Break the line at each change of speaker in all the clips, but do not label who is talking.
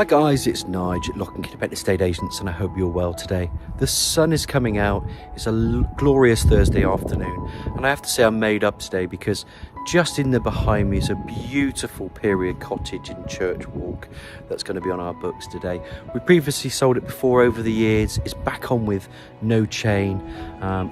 Hi guys, it's Nigel at Lock and Key Independent Estate Agents, and I hope you're well today. The sun is coming out. It's a glorious Thursday afternoon, and I have to say I'm made up today because just in the behind me is a beautiful period cottage in Church Walk that's going to be on our books today. We previously sold it before over the years. It's back on with no chain.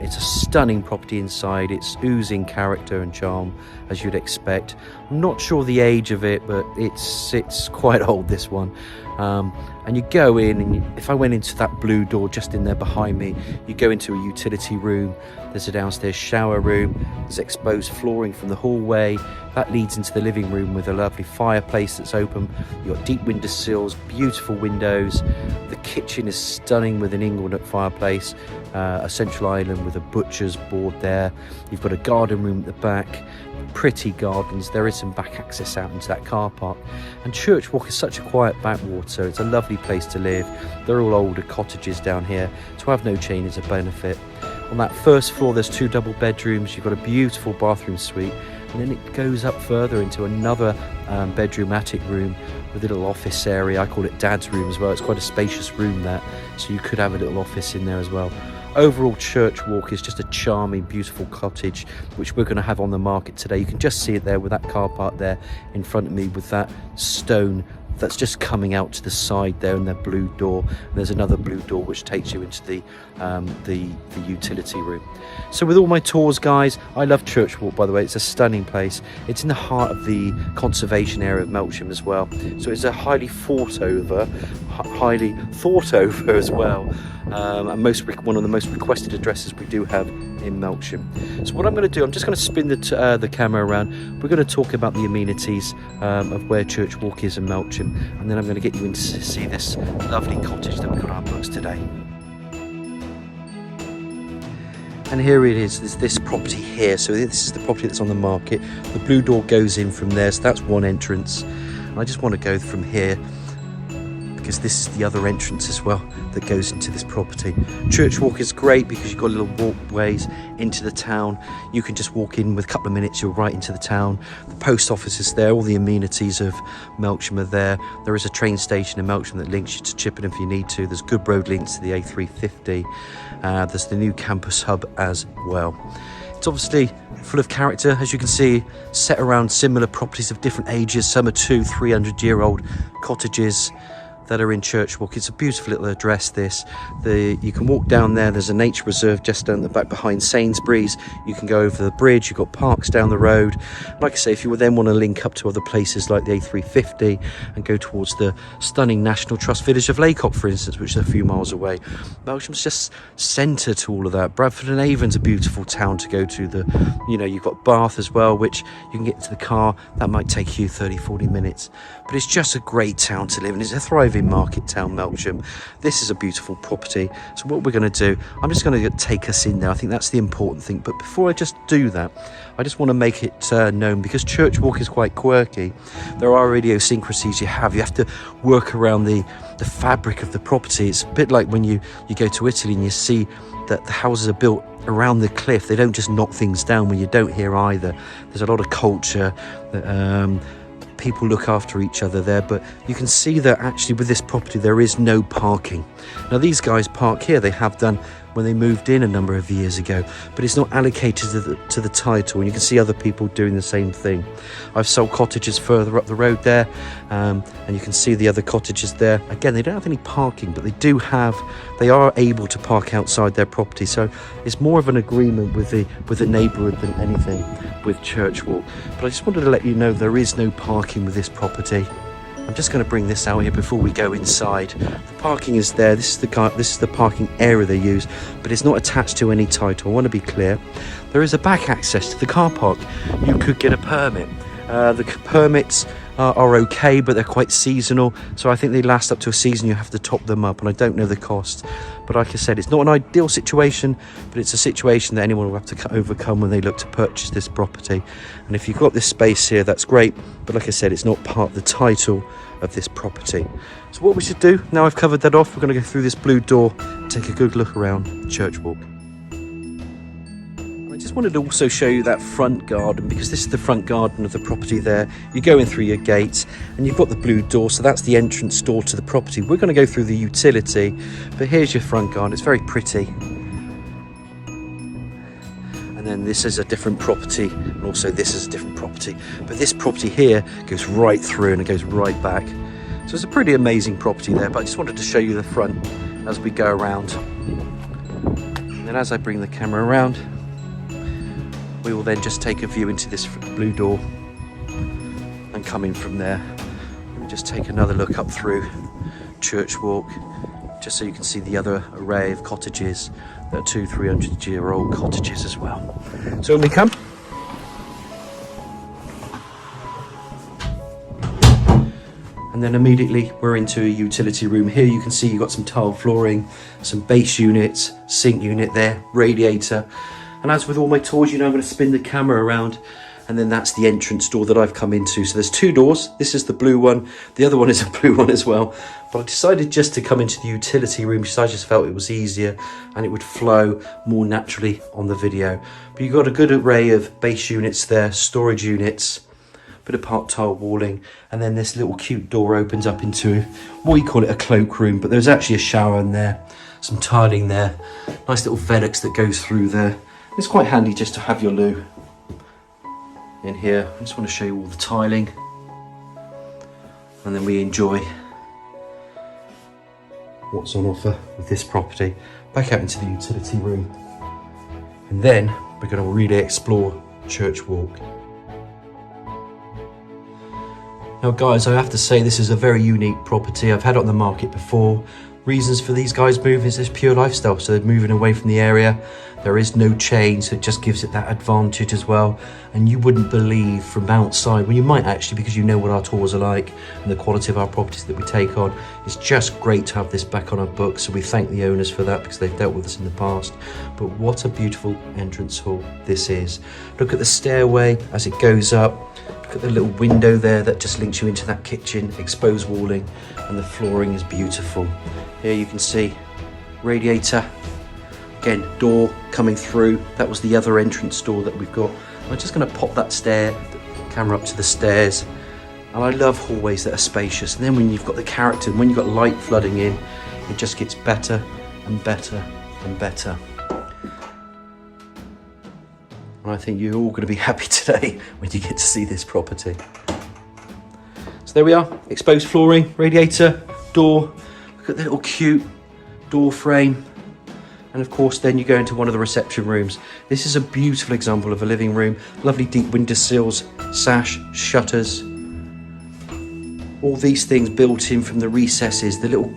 It's a stunning property inside. It's oozing character and charm, as you'd expect. I'm not sure the age of it, but it's quite old, this one. And you go in, and if I went into that blue door just in there behind me, you go into a utility room. There's a downstairs shower room. There's exposed flooring from the hallway that leads into the living room with a lovely fireplace that's open. You've got deep window sills, beautiful windows. The kitchen is stunning with an inglenook fireplace, a central island with a butcher's board there. You've got a garden room at the back, pretty gardens. There is some back access out into that car park, and Church Walk is such a quiet backwater. It's a lovely place to live. They're all older cottages down here. To have no chain is a benefit. On that first floor there's 2 double bedrooms. You've got a beautiful bathroom suite, and then it goes up further into another bedroom attic room with a little office area. I call it Dad's room as well. It's quite a spacious room there, so you could have a little office in there as well. Overall, Church Walk is just a charming, beautiful cottage, which we're going to have on the market today. You can just see it there with that car park there in front of me, with that stone that's just coming out to the side there, and the blue door. And there's another blue door which takes you into the utility room. So with all my tours, guys, I love Church Walk, by the way. It's a stunning place. It's in the heart of the conservation area of Melksham as well, so it's a highly thought over as well, and one of the most requested addresses we do have in Melksham. So what I'm going to do, I'm just going to spin the camera around. We're going to talk about the amenities of where Church Walk is in Melksham, and then I'm going to get you in to see this lovely cottage that we've got on our books today. And here it is. There's this property here. So this is the property that's on the market. The blue door goes in from there, so that's one entrance. And I just want to go from here because this is the other entrance as well that goes into this property. Church Walk is great because you've got little walkways into the town. You can just walk in with a couple of minutes, you're right into the town. The post office is there. All the amenities of Melksham are there. There is a train station in Melksham that links you to Chippenham if you need to. There's good road links to the A350. There's the new campus hub as well. It's obviously full of character, as you can see, set around similar properties of different ages. Some are 200-300-year-old cottages that are in Church Walk. It's a beautiful little address, this. You can walk down there. There's a nature reserve just down the back behind Sainsbury's. You can go over the bridge. You've got parks down the road. Like I say, if you would then want to link up to other places like the A350 and go towards the stunning National Trust village of Laycock, for instance, which is a few miles away, Melksham's just centre to all of that. Bradford and Avon's a beautiful town to go to. You've got Bath as well, which you can get into the car. That might take you 30-40 minutes. But it's just a great town to live in. It's a thriving market town, Melksham. This is a beautiful property. So what we're going to do, I'm just going to take us in there. I think that's the important thing. But before I just do that, I just want to make it known, because Church Walk is quite quirky. There are idiosyncrasies you have to work around the fabric of the property. It's a bit like when you go to Italy and you see that the houses are built around the cliff. They don't just knock things down, when you don't here either. There's a lot of culture that people look after each other there. But you can see that actually with this property there is no parking. Now these guys park here, they have done when they moved in a number of years ago, but it's not allocated to the title, and you can see other people doing the same thing. I've sold cottages further up the road there, and you can see the other cottages there. Again, they don't have any parking, but they are able to park outside their property, so it's more of an agreement with the neighbourhood than anything with Church Walk. But I just wanted to let you know there is no parking with this property. I'm just going to bring this out here before we go inside. The parking is there. This is the parking area they use, but it's not attached to any title. I want to be clear. There is a back access to the car park. You could get a permit. The permits are okay, but they're quite seasonal, so I think they last up to a season. You have to top them up, and I don't know the cost. But like I said, it's not an ideal situation, but it's a situation that anyone will have to overcome when they look to purchase this property. And if you've got this space here, that's great, but like I said, it's not part of the title of this property. So what we should do, now I've covered that off, we're going to go through this blue door and take a good look around Church Walk. Just wanted to also show you that front garden, because this is the front garden of the property there. You go in through your gates and you've got the blue door, so that's the entrance door to the property. We're going to go through the utility, but here's your front garden. It's very pretty. And then this is a different property, and also this is a different property. But this property here goes right through and it goes right back. So it's a pretty amazing property there, but I just wanted to show you the front as we go around. And then as I bring the camera around, we will then just take a view into this blue door and come in from there. Let me just take another look up through Church Walk, just so you can see the other array of cottages. There are 200-300-year-old cottages as well. So when we come, and then immediately we're into a utility room. Here you can see you've got some tile flooring, some base units, sink unit there, radiator. And as with all my tours, you know, I'm going to spin the camera around, and then that's the entrance door that I've come into. So there's two doors. This is the blue one. The other one is a blue one as well. But I decided just to come into the utility room because I just felt it was easier and it would flow more naturally on the video. But you've got a good array of base units there, storage units, bit of part tile walling, and then this little cute door opens up into what we call it a cloakroom, but there's actually a shower in there, some tiling there, nice little velux that goes through there. It's quite handy just to have your loo in here. I just want to show you all the tiling, and then we enjoy what's on offer with this property. Back out into the utility room, and then we're going to really explore Church Walk. Now guys, I have to say this is a very unique property. I've had it on the market before. Reasons for these guys moving is this pure lifestyle, so they're moving away from the area. There is no chain, so it just gives it that advantage as well. And you wouldn't believe from outside, well you might actually, because you know what our tours are like and the quality of our properties that we take on. It's just great to have this back on our books, so we thank the owners for that because they've dealt with us in the past. But what a beautiful entrance hall this is. Look at the stairway as it goes up. Look at the little window there that just links you into that kitchen, exposed walling, and the flooring is beautiful. Here you can see radiator, again door coming through. That was the other entrance door that we've got. I'm just going to pop that camera up to the stairs, and I love hallways that are spacious. And then when you've got the character, and when you've got light flooding in, it just gets better and better and better. And I think you're all going to be happy today when you get to see this property. So there we are, exposed flooring, radiator, door. Look at the little cute door frame. And of course, then you go into one of the reception rooms. This is a beautiful example of a living room. Lovely deep window sills, sash, shutters. All these things built in from the recesses, the little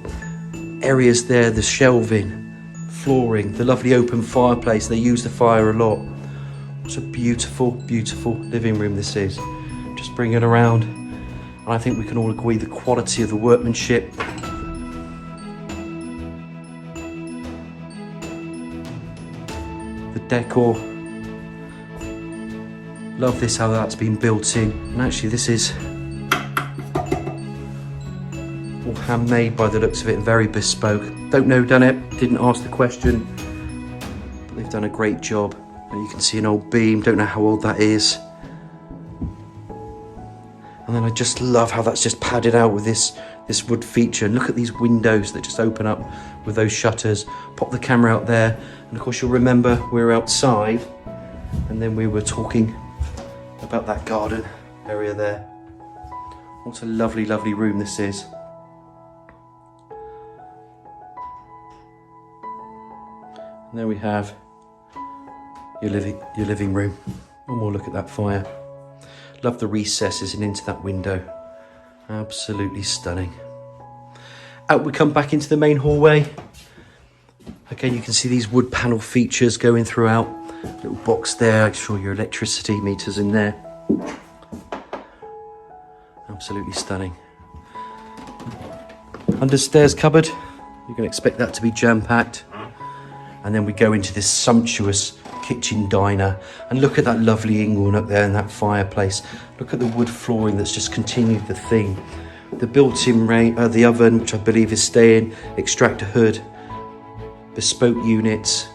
areas there, the shelving, flooring, the lovely open fireplace. They use the fire a lot. It's a beautiful, beautiful living room this is. Just bring it around, and I think we can all agree the quality of the workmanship. The decor. Love this, how that's been built in. And actually this is all handmade by the looks of it, and very bespoke. Don't know, done it, didn't ask the question, but they've done a great job. You can see an old beam, don't know how old that is. And then I just love how that's just padded out with this wood feature. And look at these windows that just open up with those shutters. Pop the camera out there. And of course you'll remember we're outside, and then we were talking about that garden area there. What a lovely, lovely room this is. And there we have your living room. One more look at that fire. Love the recesses and into that window. Absolutely stunning. Out we come back into the main hallway. Again, you can see these wood panel features going throughout. Little box there, I'm sure your electricity meters in there. Absolutely stunning. Under stairs cupboard, you can expect that to be jam-packed. And then we go into this sumptuous kitchen diner, and look at that lovely inglenook there and that fireplace. Look at the wood flooring that's just continued the theme. The built-in the oven, which I believe is staying, extractor hood, bespoke units,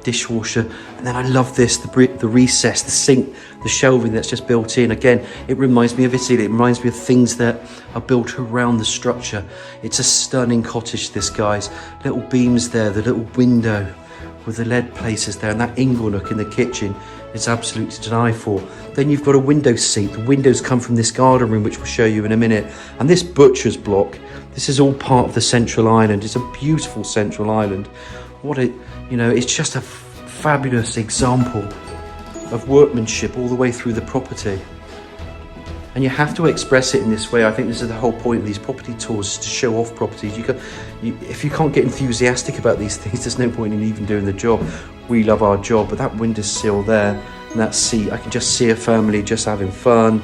dishwasher. And then I love this, the recess, the sink, the shelving that's just built in. Again, it reminds me of Italy. It reminds me of things that are built around the structure. It's a stunning cottage, this, guys. Little beams there, the little window with the lead places there, and that inglenook in the kitchen is absolutely to die for. Then you've got a window seat. The windows come from this garden room, which we'll show you in a minute. And this butcher's block, this is all part of the central island. It's a beautiful central island. It's just a fabulous example of workmanship all the way through the property. And you have to express it in this way. I think this is the whole point of these property tours, is to show off properties. If you can't get enthusiastic about these things, there's no point in even doing the job. We love our job, but that windowsill there and that seat, I can just see a family just having fun.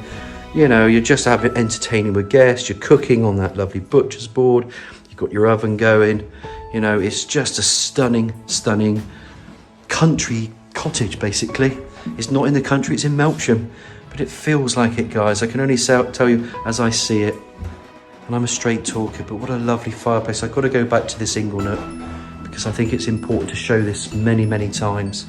You're just entertaining with guests. You're cooking on that lovely butcher's board. You've got your oven going. It's just a stunning, stunning country cottage, basically. It's not in the country, it's in Melksham. But it feels like it, guys. I can only tell you as I see it. And I'm a straight talker, but what a lovely fireplace. I've got to go back to this inglenook because I think it's important to show this many, many times.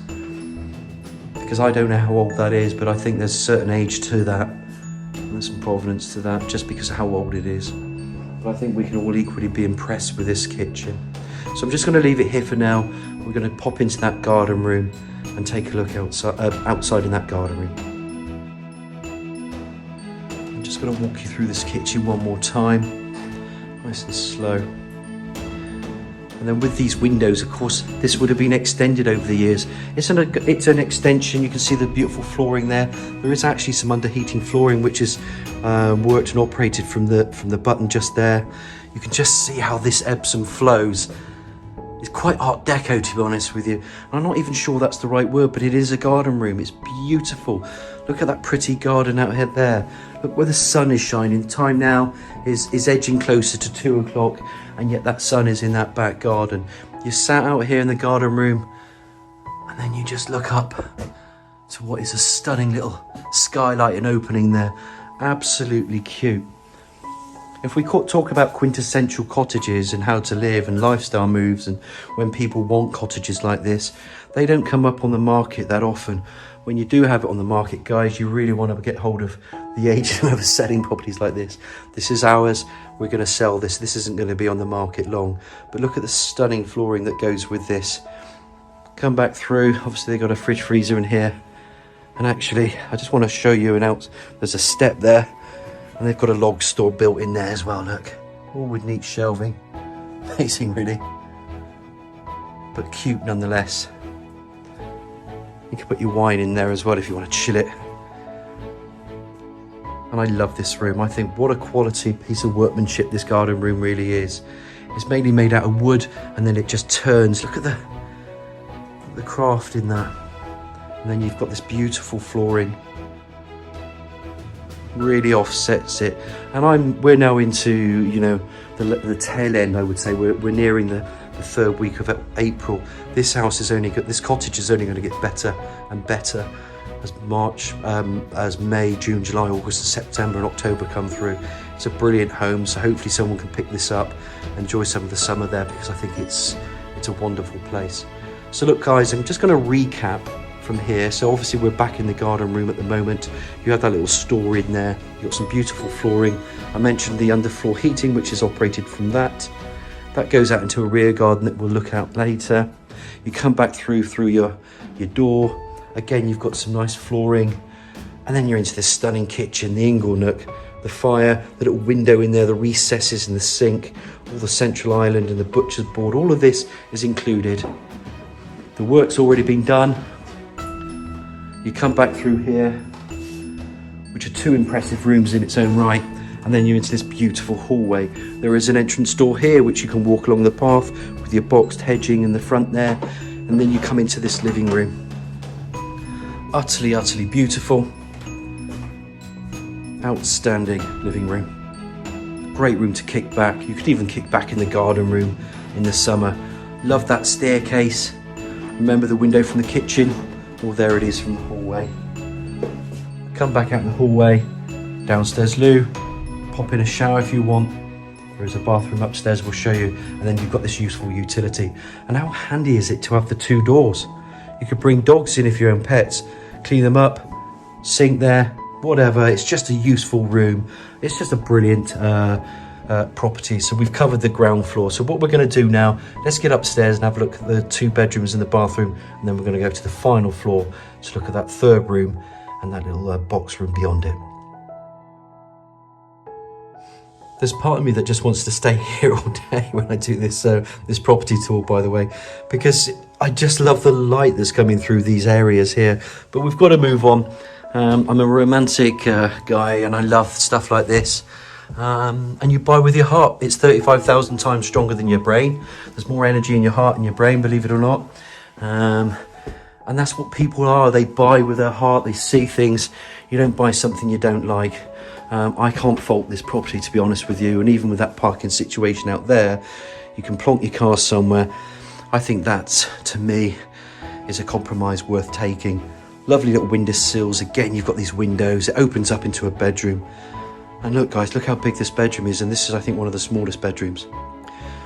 Because I don't know how old that is, but I think there's a certain age to that. And there's some provenance to that, just because of how old it is. But I think we can all equally be impressed with this kitchen. So I'm just going to leave it here for now. We're going to pop into that garden room and take a look outside in that garden room. I'm just going to walk you through this kitchen one more time, nice and slow. And then with these windows, of course, this would have been extended over the years. It's an extension. You can see the beautiful flooring there. There is actually some underheating flooring, which is worked and operated from the button just there. You can just see how this ebbs and flows. It's quite Art Deco, to be honest with you. And I'm not even sure that's the right word, but it is a garden room. It's beautiful. Look at that pretty garden out here there. Look where the sun is shining. Time now is edging closer to 2 o'clock, and yet that sun is in that back garden. You sat out here in the garden room, and then you just look up to what is a stunning little skylight and opening there. Absolutely cute. If we talk about quintessential cottages and how to live and lifestyle moves, and when people want cottages like this, they don't come up on the market that often. When you do have it on the market, guys, you really want to get hold of the agent whoever's selling properties like this. This is ours. We're going to sell this. This isn't going to be on the market long. But look at the stunning flooring that goes with this. Come back through. Obviously, they've got a fridge freezer in here. And actually, I just want to show you there's a step there. And they've got a log store built in there as well, look. All with neat shelving. Amazing, really. But cute nonetheless. You can put your wine in there as well if you want to chill it. And I love this room. I think what a quality piece of workmanship this garden room really is. It's mainly made out of wood, and then it just turns. Look at the craft in that. And then you've got this beautiful flooring. Really offsets it. And we're now into the tail end, I would say. We're nearing the third week of April. This cottage is only going to get better and better as May, June, July, August, September and October come through. It's a brilliant home, so hopefully someone can pick this up, enjoy some of the summer there, because I think it's a wonderful place. So look, guys, I'm just going to recap from here. So obviously we're back in the garden room at the moment. You have that little store in there. You've got some beautiful flooring. I mentioned the underfloor heating, which is operated from that. That goes out into a rear garden that we'll look at later. You come back through your door. Again, you've got some nice flooring. And then you're into this stunning kitchen, the inglenook, the fire, the little window in there, the recesses in the sink, all the central island and the butcher's board. All of this is included. The work's already been done. You come back through here, which are two impressive rooms in its own right, and then you're into this beautiful hallway. There is an entrance door here, which you can walk along the path with your boxed hedging in the front there, and then you come into this living room. Utterly, utterly beautiful. Outstanding living room. Great room to kick back. You could even kick back in the garden room in the summer. Love that staircase. Remember the window from the kitchen? Well, there it is from the hallway. Come back out in the hallway, downstairs loo, pop in a shower if you want. There is a bathroom upstairs, we'll show you. And then you've got this useful utility. And how handy is it to have the two doors? You could bring dogs in if you own pets, clean them up, sink there, whatever. It's just a useful room. It's just a brilliant property. So we've covered the ground floor. So what we're going to do now, let's get upstairs and have a look at the 2 bedrooms and the bathroom, and then we're going to go to the final floor to look at that 3rd room and that little box room beyond it. There's part of me that just wants to stay here all day when I do this this property tour, by the way, because I just love the light that's coming through these areas here. But we've got to move on. I'm a romantic guy, and I love stuff like this. And you buy with your heart. It's 35,000 times stronger than your brain. There's more energy in your heart than your brain, believe it or not. And that's what people are. They buy with their heart. They see things. You don't buy something you don't like. I can't fault this property, to be honest with you. And even with that parking situation out there, you can plonk your car somewhere. I think that, to me, is a compromise worth taking. Lovely little window sills. Again, you've got these windows. It opens up into a bedroom. And look, guys, look how big this bedroom is. And this is, I think, one of the smallest bedrooms.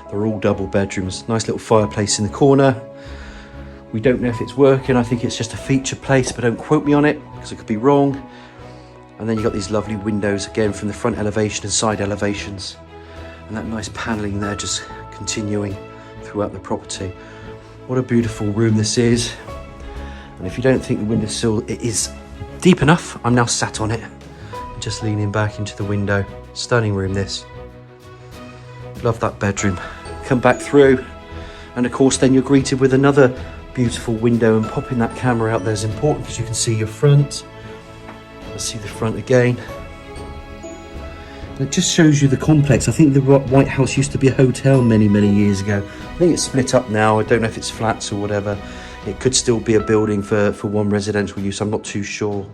They're all double bedrooms. Nice little fireplace in the corner. We don't know if it's working. I think it's just a feature place, but don't quote me on it, because I could be wrong. And then you've got these lovely windows, again, from the front elevation and side elevations. And that nice panelling there just continuing throughout the property. What a beautiful room this is. And if you don't think the windowsill it is deep enough, I'm now sat on it, just leaning back into the window. Stunning room, this. Love that bedroom. Come back through, and of course then you're greeted with another beautiful window, and popping that camera out there is important because you can see your front. Let's see the front again. And it just shows you the complex. I think the White House used to be a hotel many years ago. I think it's split up now. I don't know if it's flats or whatever. It could still be a building for one residential use. I'm not too sure.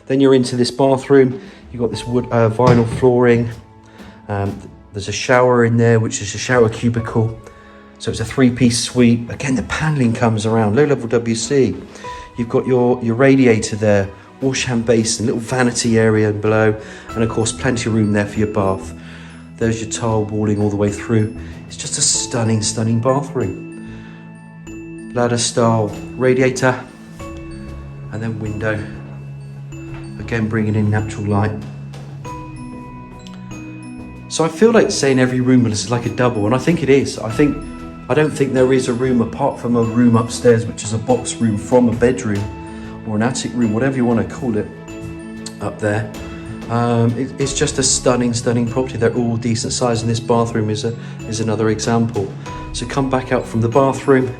Then you're into this bathroom. You've got this wood vinyl flooring. There's a shower in there, which is a shower cubicle. So it's a 3-piece suite. Again, the paneling comes around. Low level WC. You've got your radiator there. Washhand basin, little vanity area below, and of course plenty of room there for your bath. There's your tile walling all the way through. It's just a stunning bathroom. Ladder style radiator, and then window. Again, bringing in natural light. So I feel like saying every room is like a double, and I think it is. I don't think there is a room apart from a room upstairs, which is a box room from a bedroom, or an attic room, whatever you want to call it, up there. It's just a stunning property. They're all decent size, and this bathroom is another example. So come back out from the bathroom.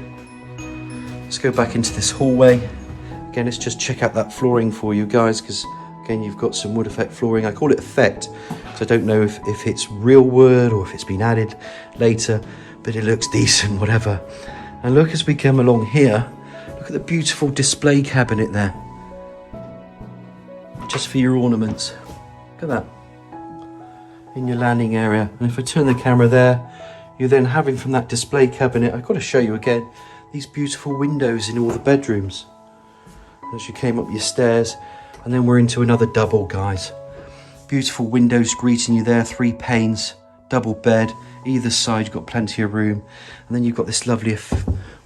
Let's go back into this hallway. Again, let's just check out that flooring for you guys, because again, you've got some wood effect flooring. I call it effect, because I don't know if it's real wood or if it's been added later, but it looks decent, whatever. And look, as we come along here, look at the beautiful display cabinet there, just for your ornaments. Look at that, in your landing area. And if I turn the camera there, you're then having from that display cabinet, I've got to show you again, these beautiful windows in all the bedrooms as you came up your stairs. And then we're into another double, guys. Beautiful windows greeting you there, 3 panes, double bed, either side you've got plenty of room. And then you've got this lovely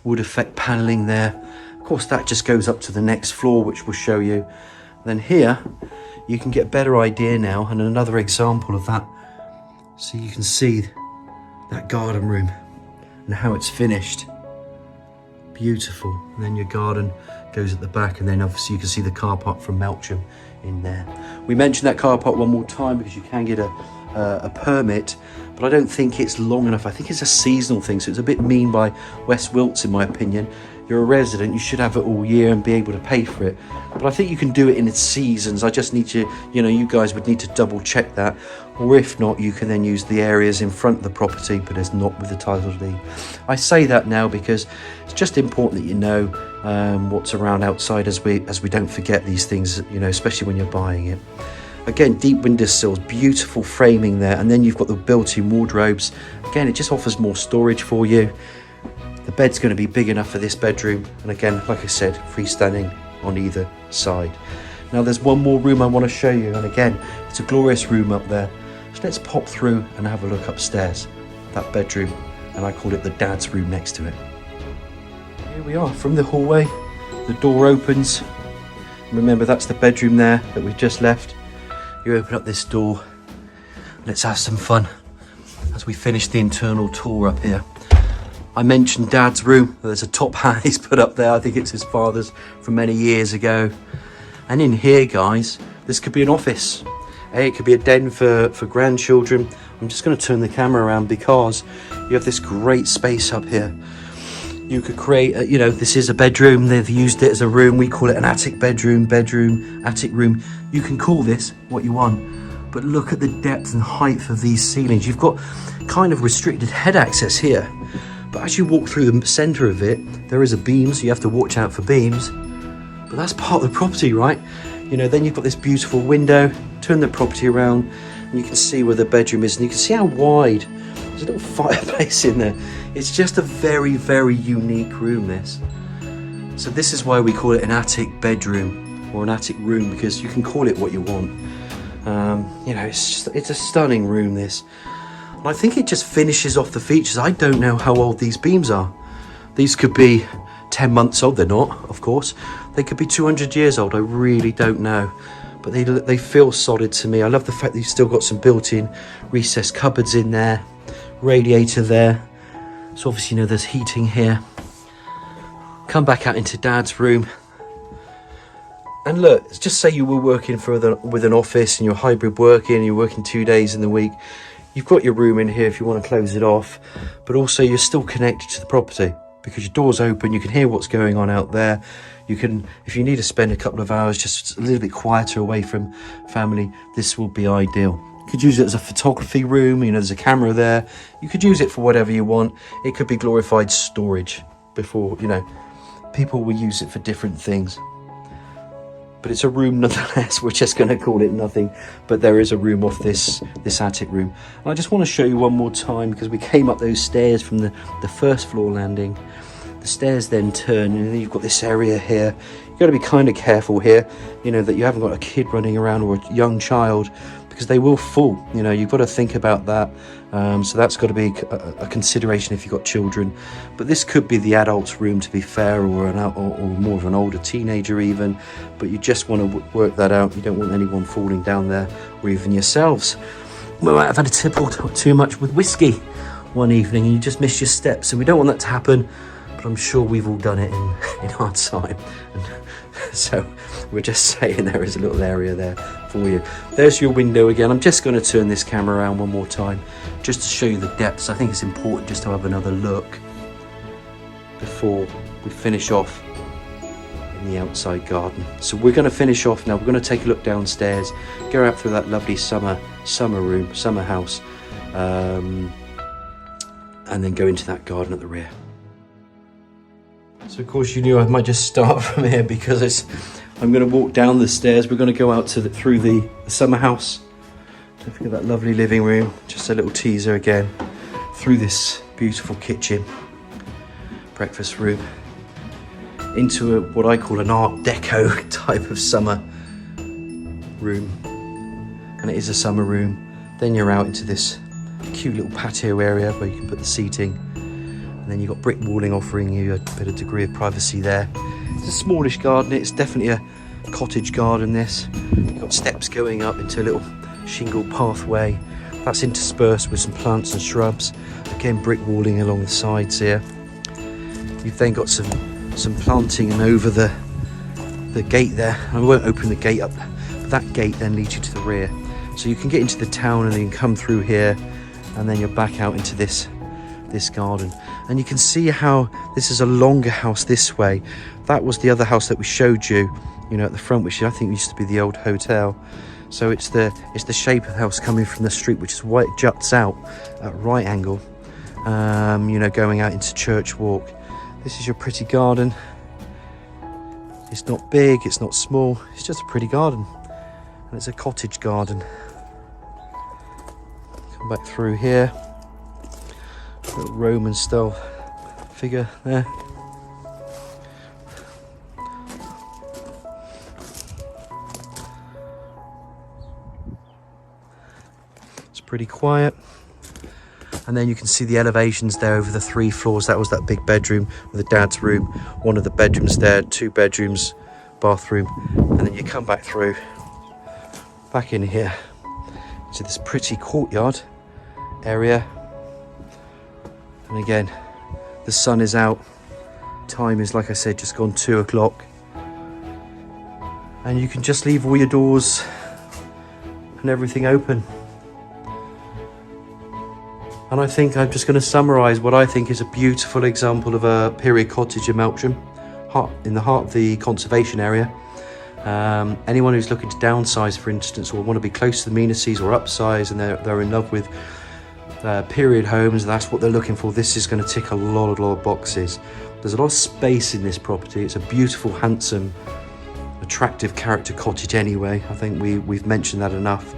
wood effect paneling there. Of course, that just goes up to the next floor, which we'll show you. And then here, you can get a better idea now, and another example of that. So you can see that garden room and how it's finished. Beautiful. And then your garden goes at the back, and then obviously you can see the car park from Melksham in there. We mentioned that car park one more time because you can get a permit, but I don't think it's long enough. I think it's a seasonal thing, so it's a bit mean by West Wilts, in my opinion. You're a resident, you should have it all year and be able to pay for it. But I think you can do it in its seasons. I just need to, you guys would need to double check that. Or if not, you can then use the areas in front of the property, but it's not with the title deed. I say that now because it's just important that you know what's around outside as we don't forget these things, especially when you're buying it. Again, deep windowsills, beautiful framing there, and then you've got the built-in wardrobes. Again, it just offers more storage for you. The bed's going to be big enough for this bedroom, and again, like I said, freestanding on either side. Now there's one more room I want to show you, and again, it's a glorious room up there. So let's pop through and have a look upstairs, that bedroom, and I call it the dad's room next to it. Here we are from the hallway. The door opens. Remember, that's the bedroom there that we've just left. You open up this door. Let's have some fun as we finish the internal tour up here. I mentioned Dad's room. There's a top hat he's put up there. I think it's his father's from many years ago. And in here, guys, this could be an office. It could be a den for grandchildren. I'm just going to turn the camera around because you have this great space up here. You could create, this is a bedroom. They've used it as a room. We call it an attic bedroom, attic room. You can call this what you want. But look at the depth and height of these ceilings. You've got kind of restricted head access here. But as you walk through the centre of it, there is a beam, so you have to watch out for beams. But that's part of the property, right? Then you've got this beautiful window. Turn the property around and you can see where the bedroom is, and you can see how wide. There's a little fireplace in there. It's just a very, very unique room, this. So this is why we call it an attic bedroom or an attic room, because you can call it what you want. It's a stunning room, this. And I think it just finishes off the features. I don't know how old these beams are. These could be 10 months old. They're not, of course. They could be 200 years old. I really don't know. But they feel solid to me. I love the fact that you've still got some built-in recessed cupboards in there. Radiator there. So obviously, there's heating here. Come back out into Dad's room. And look, just say you were working with an office and you're hybrid working, and you're working 2 days in the week. You've got your room in here if you want to close it off, but also you're still connected to the property because your door's open. You can hear what's going on out there. You can, if you need to spend a couple of hours just a little bit quieter away from family, this will be ideal. You could use it as a photography room. There's a camera there. You could use it for whatever you want. It could be glorified storage before, people will use it for different things. But it's a room nonetheless. We're just going to call it nothing, but there is a room off this attic room. And I just want to show you one more time, because we came up those stairs from the first floor landing. The stairs then turn, and then you've got this area here. You've got to be kind of careful here, that you haven't got a kid running around or a young child, because they will fall. You've got to think about that. So that's got to be a consideration if you've got children. But this could be the adult's room, to be fair, or more of an older teenager even. But you just want to work that out. You don't want anyone falling down there, or even yourselves. We might have had a tipple too much with whiskey one evening and you just missed your steps. So we don't want that to happen. But I'm sure we've all done it in our time. So we're just saying there is a little area there for you. There's your window again. I'm just going to turn this camera around one more time just to show you the depths. I think it's important just to have another look before we finish off in the outside garden. So we're going to finish off now. We're going to take a look downstairs, go out through that lovely summer house, and then go into that garden at the rear. So of course you knew I might just start from here because I'm going to walk down the stairs. We're going to go out through the summer house. Don't forget that lovely living room. Just a little teaser again. Through this beautiful kitchen, breakfast room, into what I call an Art Deco type of summer room. And it is a summer room. Then you're out into this cute little patio area where you can put the seating. And then you've got brick walling offering you a bit of degree of privacy there. It's a smallish garden. It's definitely a cottage garden, this. You've got steps going up into a little shingle pathway. That's interspersed with some plants and shrubs. Again, brick walling along the sides here. You've then got some planting and over the gate there. I won't open the gate up, but that gate then leads you to the rear. So you can get into the town and then come through here, and then you're back out into this garden. And you can see how this is a longer house this way. That was the other house that we showed you, at the front, which I think used to be the old hotel. So it's the shape of the house coming from the street, which is why it juts out at right angle, going out into Church Walk. This is your pretty garden. It's not big, it's not small, it's just a pretty garden. And it's a cottage garden. Come back through here. Little Roman style figure there. It's pretty quiet. And then you can see the elevations there over the 3 floors. That was that big bedroom with the dad's room. One of the bedrooms there, 2 bedrooms, bathroom. And then you come back through, back in here to this pretty courtyard area. And again, the sun is out. Time is, like I said, just gone 2 o'clock. And you can just leave all your doors and everything open. And I think I'm just going to summarise what I think is a beautiful example of a period cottage in Melksham, in the heart of the conservation area. Anyone who's looking to downsize, for instance, or want to be close to the amenities or upsize, and they're in love with period homes, that's what they're looking for. This is going to tick a lot of boxes. There's a lot of space in this property. It's a beautiful, handsome, attractive character cottage anyway. I think we've mentioned that enough.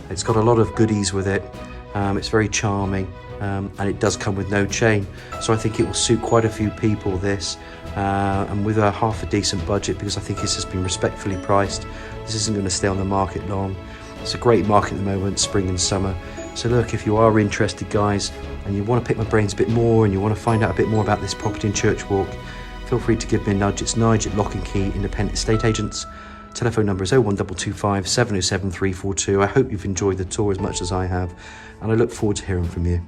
It's got a lot of goodies with it. It's very charming, and it does come with no chain, so I think it will suit quite a few people, this, and with a half a decent budget, because I think this has been respectfully priced. This isn't going to stay on the market long. It's a great market at the moment, spring and summer. So look, if you are interested, guys, and you want to pick my brains a bit more, and you want to find out a bit more about this property in Church Walk, feel free to give me a nudge. It's Nigel at Lock and Key Independent Estate Agents. Telephone number is 01225 707 342. I hope you've enjoyed the tour as much as I have, and I look forward to hearing from you.